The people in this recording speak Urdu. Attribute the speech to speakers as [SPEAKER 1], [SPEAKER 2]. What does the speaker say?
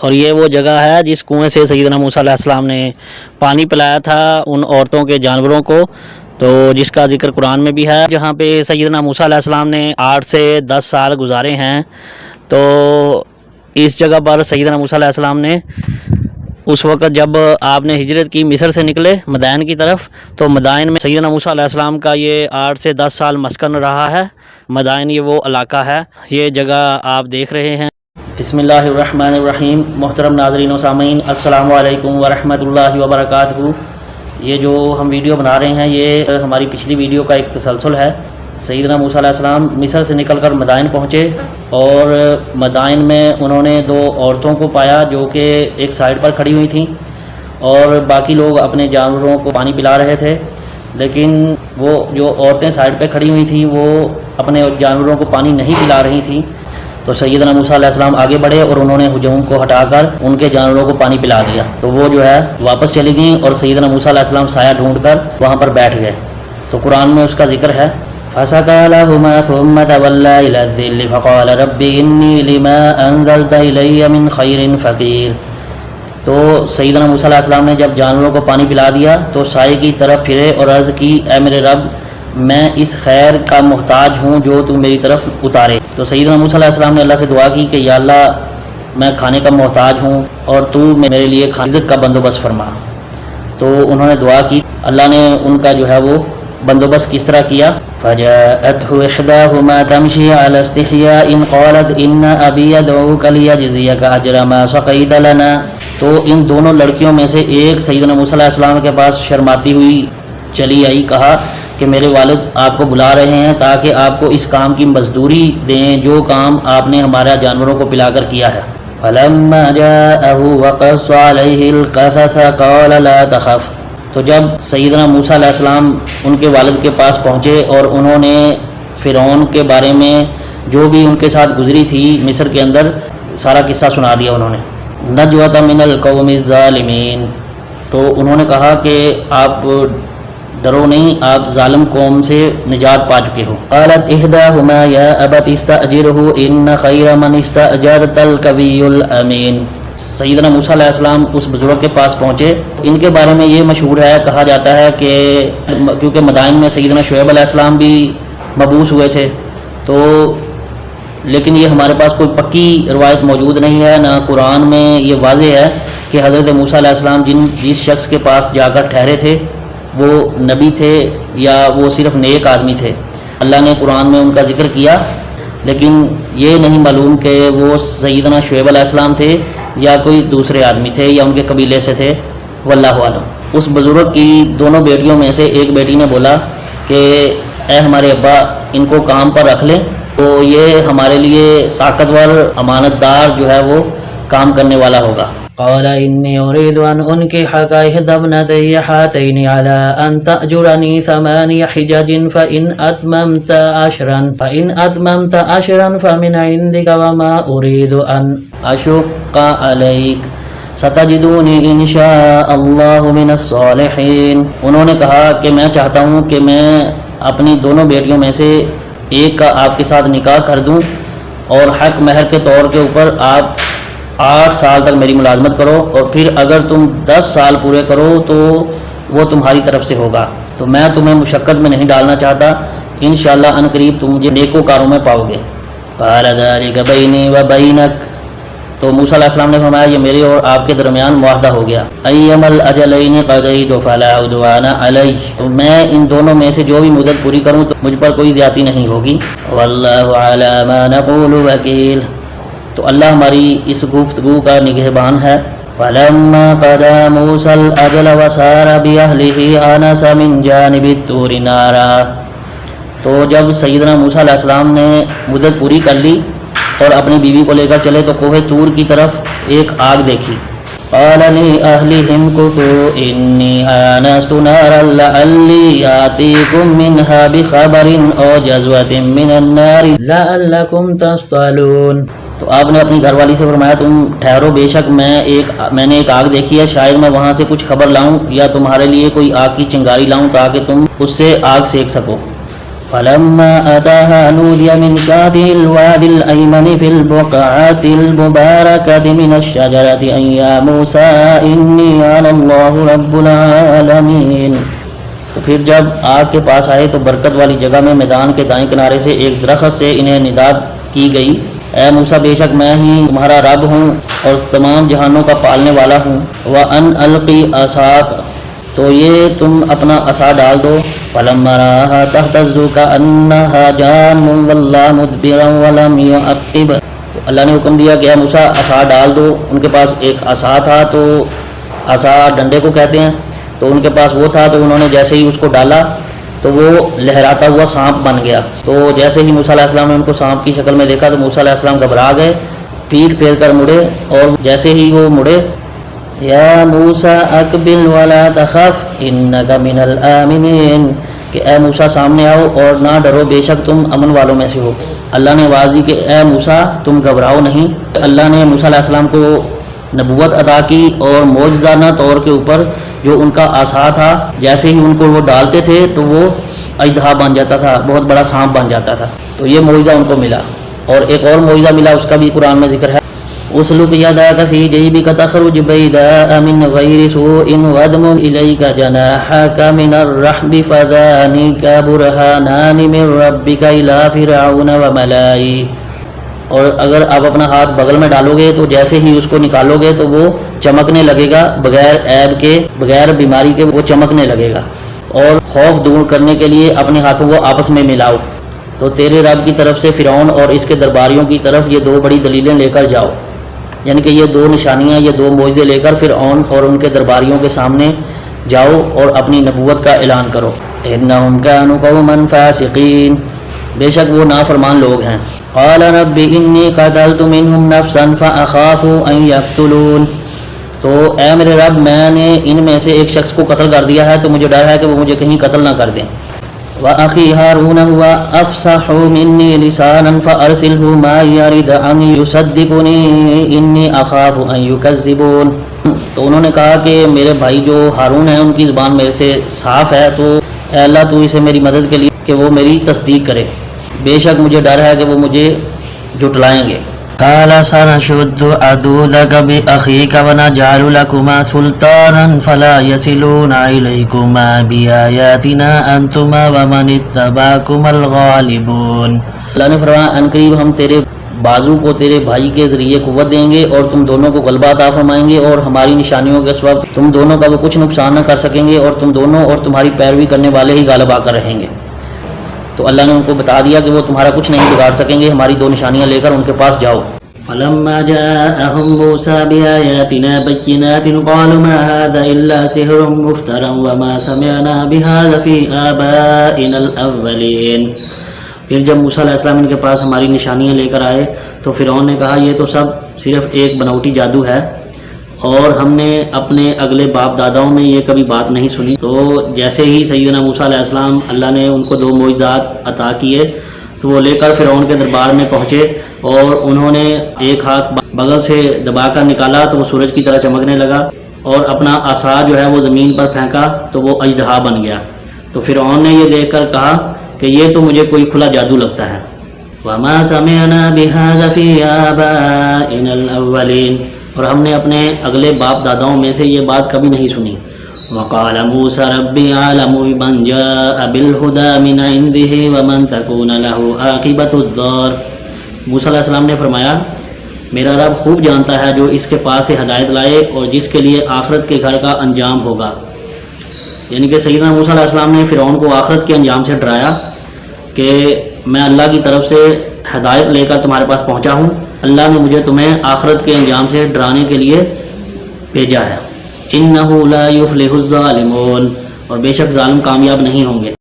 [SPEAKER 1] اور یہ وہ جگہ ہے جس کنویں سے سیدنا موسیٰ علیہ السلام نے پانی پلایا تھا ان عورتوں کے جانوروں کو، تو جس کا ذکر قرآن میں بھی ہے، جہاں پہ سیدنا موسیٰ علیہ السلام نے 8 سے 10 سال گزارے ہیں۔ تو اس جگہ پر سیدنا موسیٰ علیہ السلام نے اس وقت جب آپ نے ہجرت کی مصر سے نکلے مدائن کی طرف، تو مدائن میں سیدنا موسیٰ علیہ السلام کا یہ 8 سے 10 سال مسکن رہا ہے۔ مدائن یہ وہ علاقہ ہے، یہ جگہ آپ دیکھ رہے ہیں۔ بسم اللہ الرحمن الرحیم۔ محترم ناظرین و سامعین، السلام علیکم ورحمۃ اللہ وبرکاتہ۔ یہ جو ہم ویڈیو بنا رہے ہیں یہ ہماری پچھلی ویڈیو کا ایک تسلسل ہے۔ سیدنا موسیٰ علیہ السلام مصر سے نکل کر مدائن پہنچے اور مدائن میں انہوں نے 2 عورتوں کو پایا جو کہ ایک سائڈ پر کھڑی ہوئی تھیں، اور باقی لوگ اپنے جانوروں کو پانی پلا رہے تھے، لیکن وہ جو عورتیں سائڈ پہ کھڑی ہوئی تھیں وہ اپنے جانوروں کو پانی نہیں پلا رہی تھیں۔ تو سیدنا موسیٰ علیہ السلام آگے بڑھے اور انہوں نے ہجوم کو ہٹا کر ان کے جانوروں کو پانی پلا دیا، تو وہ جو ہے واپس چلی گئیں اور سیدنا موسیٰ علیہ السلام سایہ ڈھونڈ کر وہاں پر بیٹھ گئے۔ تو قرآن میں اس کا ذکر ہے، فَسَقَىٰ لَهُمَا ثُمَّ تَوَلَّىٰ إِلَى الظِّلِّ فَقَالَ رَبِّ إِنِّي لِمَا أَنزَلْتَ إِلَيَّ مِنْ خَيْرٍ فَقِيرٌ۔ تو سیدنا موسیٰ علیہ السلام نے جب جانوروں کو پانی پلا دیا تو سائے کی طرف پھرے اور عرض کی، اے میرے رب، میں اس خیر کا محتاج ہوں جو تو میری طرف اتارے۔ تو سیدنا موسیٰ علیہ السلام نے اللہ سے دعا کی کہ یا اللہ، میں کھانے کا محتاج ہوں اور تو میرے لیے رزق کا بندوبست فرما۔ تو انہوں نے دعا کی، اللہ نے ان کا جو ہے وہ بندوبست کس طرح کیا، فَجَاءَتْهُ إِحْدَاهُمَا تَمْشِي عَلَى اسْتِحْيَاءٍ قَالَتْ إِنَّ أَبِي يَدْعُوكَ لِيَجْزِيَكَ أَجْرَ مَا سَقَيْتَ لَنَا۔ تو ان دونوں لڑکیوں میں سے ایک سیدنا موسیٰ علیہ السلام کے پاس شرماتی ہوئی چلی آئی، کہا کہ میرے والد آپ کو بلا رہے ہیں تاکہ آپ کو اس کام کی مزدوری دیں جو کام آپ نے ہمارے جانوروں کو پلا کر کیا ہے۔ فَلَمَّا جَاءَهُ وَقَصَّ عَلَيْهِ الْقَصَصَ قَالَ لَا تَخَفْ۔ تو جب سیدنا موسیٰ علیہ السلام ان کے والد کے پاس پہنچے اور انہوں نے فرعون کے بارے میں جو بھی ان کے ساتھ گزری تھی مصر کے اندر سارا قصہ سنا دیا انہوں نے، نجوۃ من القوم الظالمین۔ تو انہوں نے کہا کہ آپ ڈرو نہیں، آپ ظالم قوم سے نجات پا چکے ہو۔ قالت احداہما یا ابت استاجرہ ان خیر من استاجرت القوی الامین۔ سیدنا موسیٰ علیہ السلام اس بزرگ کے پاس پہنچے۔ ان کے بارے میں یہ مشہور ہے، کہا جاتا ہے کہ کیونکہ مدائن میں سیدنا شعیب علیہ السلام بھی مبعوث ہوئے تھے، تو لیکن یہ ہمارے پاس کوئی پکی روایت موجود نہیں ہے، نہ قرآن میں یہ واضح ہے کہ حضرت موسیٰ علیہ السلام جس شخص کے پاس جا کر ٹھہرے تھے وہ نبی تھے یا وہ صرف نیک آدمی تھے۔ اللہ نے قرآن میں ان کا ذکر کیا، لیکن یہ نہیں معلوم کہ وہ سیدنا شعیب علیہ السلام تھے یا کوئی دوسرے آدمی تھے یا ان کے قبیلے سے تھے، واللہ عالم۔ اس بزرگ کی دونوں بیٹیوں میں سے ایک بیٹی نے بولا کہ اے ہمارے ابا، ان کو کام پر رکھ لیں، تو یہ ہمارے لیے طاقتور امانت دار جو ہے وہ کام کرنے والا ہوگا۔ قال إني أريد أن أنكحك إحدى ابنتي هاتين على أن تأجرني 8 حجج فإن أتممت عشرا فمن عندك وما أريد أن أشق عليك ستجدوني إن شاء الله من الصالحين۔ انہوں نے کہا کہ میں چاہتا ہوں کہ میں اپنی دونوں بیٹیوں میں سے ایک کا آپ کے ساتھ نکاح کر دوں اور حق مہر کے طور کے اوپر آپ 8 سال تک میری ملازمت کرو، اور پھر اگر تم 10 سال پورے کرو تو وہ تمہاری طرف سے ہوگا، تو میں تمہیں مشقت میں نہیں ڈالنا چاہتا، انشاءاللہ ان قریب تم مجھے نیکوکاروں میں پاؤ گے۔ قال ذلك بيني وبينك۔ تو موسیٰ علیہ السلام نے فرمایا یہ میرے اور آپ کے درمیان معاہدہ ہو گیا۔ ایما الاجلین قضیت فلا عدوان علی۔ تو میں ان دونوں میں سے جو بھی مدت پوری کروں تو مجھ پر کوئی زیادتی نہیں ہوگی۔ واللہ علی ما نقول وکیل۔ تو اللہ ہماری اس گفتگو کا نگہبان ہے۔ فَلَمَّا قَضَىٰ مُوسَى الْأَجَلَ وَسَارَ بِأَهْلِهِ آنَسَ مِنْ جَانِبِ الطُّورِ نَارًا۔ تو جب سیدنا موسیٰ علیہ السلام نے مدت پوری کر لی اور اپنی بیوی کو لے کر چلے تو کوہ طور کی طرف ایک آگ دیکھی۔ قَالَ لِأَهْلِهِ امْكُثُوا إِنِّي آنَسْتُ نَارًا لَعَلِّي آتِيكُم مِّنْهَا بِخَبَرٍ أَوْ جَزْوَةٍ مِّنَ النَّارِ لَعَلَّكُمْ تَصْطَلُونَ۔ تو آپ نے اپنی گھر والی سے فرمایا تم ٹھہرو، بے شک میں نے ایک آگ دیکھی ہے، شاید میں وہاں سے کچھ خبر لاؤں یا تمہارے لیے کوئی آگ کی چنگاری لاؤں تاکہ تم اس سے آگ سیک سکو۔ فلما أتاها نودي من شاطئ الوادي الأيمن في البقعة المباركة من الشجرة أن يا موسى إني أنا الله رب العالمين. تو پھر جب آگ کے پاس آئے تو برکت والی جگہ میں میدان کے دائیں کنارے سے ایک درخت سے انہیں ندا کی گئی، اے موسیٰ بے شک میں ہی تمہارا رب ہوں اور تمام جہانوں کا پالنے والا ہوں. وَأَنْ أَلْقِ عَصَاكَ، تو یہ تم اپنا عصا ڈال دو. فَلَمَّا رَآهَا تَهْتَزُّ كَأَنَّهَا جَانٌّ وَلَّىٰ مُدْبِرًا وَلَمْ يُعَقِّبْ. تو اللہ نے حکم دیا کہ اے موسیٰ عصا ڈال دو. ان کے پاس ایک عصا تھا، تو عصا ڈنڈے کو کہتے ہیں، تو ان کے پاس وہ تھا، تو انہوں نے جیسے ہی اس کو ڈالا تو وہ لہراتا ہوا سانپ بن گیا. تو جیسے ہی موسیٰ علیہ السلام نے ان کو سانپ کی شکل میں دیکھا تو موسیٰ علیہ السلام گھبرا گئے، پیٹ پھیر کر مڑے، اور جیسے ہی وہ مڑے، یا موسیٰ اقبل ولا تخف انک من الآمنین، کہ اے موسیٰ سامنے آؤ اور نہ ڈرو، بے شک تم امن والوں میں سے ہو. اللہ نے آواز دی کہ اے موسیٰ تم گھبراؤ نہیں. اللہ نے موسیٰ علیہ السلام کو نبوت عطا کی اور معجزانہ طور کے اوپر جو ان کا عصا تھا، جیسے ہی ان کو وہ ڈالتے تھے تو وہ اژدہا بن جاتا تھا، بہت بڑا سانپ بن جاتا تھا. تو یہ معجزہ ان کو ملا. اور ایک اور معجزہ ملا، اس کا بھی قرآن میں ذکر ہے. اسلک یدک فی جیبک تخرج بیضاء من غیر سوء وادمم الیک جناحک من الرحب فذلک برہانان من ربک الی فرعون وملئہ. اور اگر آپ اپنا ہاتھ بغل میں ڈالو گے تو جیسے ہی اس کو نکالو گے تو وہ چمکنے لگے گا، بغیر عیب کے، بغیر بیماری کے وہ چمکنے لگے گا. اور خوف دور کرنے کے لیے اپنے ہاتھوں کو آپس میں ملاؤ. تو تیرے رب کی طرف سے فرعون اور اس کے درباریوں کی طرف یہ دو بڑی دلیلیں لے کر جاؤ، یعنی کہ یہ دو نشانیاں، یہ دو معجزے لے کر فرعون اور ان کے درباریوں کے سامنے جاؤ اور اپنی نبوت کا اعلان کرو. انہم کانوا قوما فاسقین، بے شک وہ نافرمان لوگ ہیں. قال رب انی قتلت منہم نفسا فاخاف ان یقتلون، تو اے میرے رب میں نے ان میں سے ایک شخص کو قتل کر دیا ہے تو مجھے ڈر ہے کہ وہ مجھے کہیں قتل نہ کر دیں. وَأَخِي هَارُونَ هُوَ أَفْصَحُ مِنِّي لِسَانًا فَأَرْسِلْهُ مَعِيَ يَرِدْ أَن يُصَدِّقُنِي إِنِّي أَخَافُ أَن يُكَذِّبُونِ. تو انہوں نے کہا کہ میرے بھائی جو ہارون ہیں ان کی زبان میرے سے صاف ہے، تو اے اللہ تو اسے میری مدد کے لیے کہ وہ میری تصدیق کرے، بے شک مجھے ڈر ہے کہ وہ مجھے جھٹلائیں گے. قال سنشد عضدك بأخيك ونجعل لكما سلطانا فلا يصلون إليكما بآياتنا أنتما ومن اتبعكما الغالبون. اللہ نے فرمایا ان قریب ہم تیرے بازو کو تیرے بھائی کے ذریعے قوت دیں گے اور تم دونوں کو غلبہ عطا فرمائیں گے، اور ہماری نشانیوں کے سبب تم دونوں کا وہ کچھ نقصان نہ کر سکیں گے، اور تم دونوں اور تمہاری پیروی کرنے والے ہی غالب آ کر رہیں گے. تو اللہ نے ان کو بتا دیا کہ وہ تمہارا کچھ نہیں بگاڑ سکیں گے، ہماری دو نشانیاں لے کر ان کے پاس جاؤ. فلما جاءهم موسى بآياتنا بينات قالوا ما هذا إلا سحر مفترى وما سمعنا بهذا في آبائنا الأولين. پھر جب موسیٰ علیہ السلام ان کے پاس ہماری نشانیاں لے کر آئے تو فرعون نے کہا یہ تو سب صرف ایک بناوٹی جادو ہے، اور ہم نے اپنے اگلے باپ داداؤں میں یہ کبھی بات نہیں سنی. تو جیسے ہی سیدنا موسیٰ علیہ السلام اللہ نے ان کو دو معجزات عطا کیے تو وہ لے کر فرعون کے دربار میں پہنچے، اور انہوں نے ایک ہاتھ بغل سے دبا کر نکالا تو وہ سورج کی طرح چمکنے لگا، اور اپنا عصا جو ہے وہ زمین پر پھینکا تو وہ اژدہا بن گیا. تو فرعون نے یہ دیکھ کر کہا کہ یہ تو مجھے کوئی کھلا جادو لگتا ہے. وَمَا سَمِعْنَا بِهَذَا فِي آبَائِنَا الْأَوَّلِينَ، اور ہم نے اپنے اگلے باپ داداؤں میں سے یہ بات کبھی نہیں سنی. وَقَالَ مُوسَى رَبِّي أَعْلَمُ بِمَنْ جَاءَ بِالْهُدَى مِنْ عِنْدِهِ وَمَنْ تَكُونَ لَهُ عَاقِبَةُ الدَّارِ. موسیٰ علیہ السلام نے فرمایا میرا رب خوب جانتا ہے جو اس کے پاس سے ہدایت لائے اور جس کے لیے آخرت کے گھر کا انجام ہوگا. یعنی کہ سیدنا موسیٰ علیہ السلام نے فرعون کو آخرت کے انجام سے ڈرایا کہ میں اللہ کی طرف سے ہدایت لے کر تمہارے پاس پہنچا ہوں، اللہ نے مجھے تمہیں آخرت کے انجام سے ڈرانے کے لیے بھیجا ہے. انہ لا یفلح الظالمون، اور بے شک ظالم کامیاب نہیں ہوں گے.